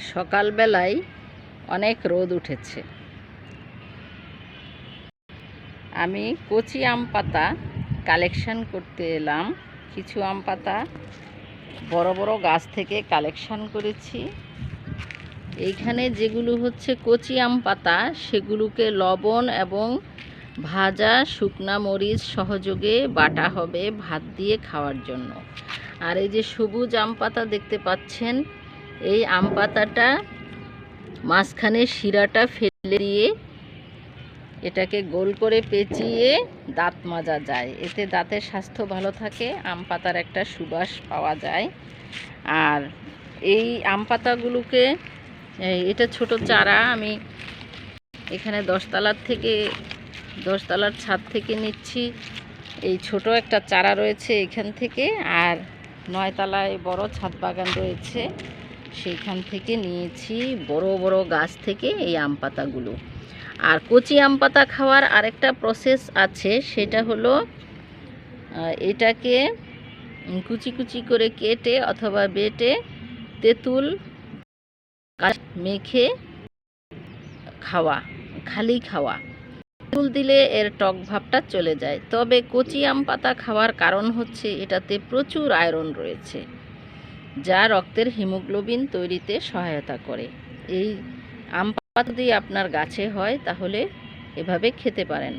সকালবেলায় অনেক রোদ উঠেছে। আমি কচি আম পাতা কালেকশন করতে এলাম। কিছু আম পাতা বড় বড় গাছ থেকে কালেকশন করেছি। এইখানে যেগুলো হচ্ছে কচি আম পাতা, সেগুলোকে লবণ এবং ভাজা শুকনা মরিচ সহযোগে বাটা হবে ভাত দিয়ে খাওয়ার জন্য। আর এই যে সবুজ আম পাতা দেখতে পাচ্ছেন, এই আম পাতাটা মাঝখানে শিরাটা ফেলে দিয়ে এটাকে গোল করে পেঁচিয়ে দাঁত মাজা যায়। এতে দাঁতের স্বাস্থ্য ভালো থাকে, আম পাতার একটা সুবাস পাওয়া যায়। আর এই আম পাতাগুলোকে, এটা ছোট চারা আমি এখানে 10 তলার ছাদ থেকে নিচ্ছি। এই ছোট একটা চারা রয়েছে এখান থেকে, আর 9 তলায় বড় ছাদ বাগান রয়েছে, সেইখান থেকে নিয়েছি বড় বড় গাছ থেকে এই আম পাতাগুলো। আর কচি আম পাতা খাওয়ার আরেকটা প্রসেস আছে, সেটা হলো এটাকে কুচি কুচি করে কেটে অথবা বেটে তেঁতুল মেখে খাওয়া, খালি খাওয়া। তেঁতুল দিলে এর টক ভাবটা চলে যায়। তবে কচি আম পাতা খাওয়ার কারণ হচ্ছে এটাতে প্রচুর আয়রন রয়েছে, যা রক্তের হিমোগ্লোবিন তৈরিতে সহায়তা করে। এই আম পাতা যদি আপনার গাছে হয় তাহলে এভাবে খেতে পারেন।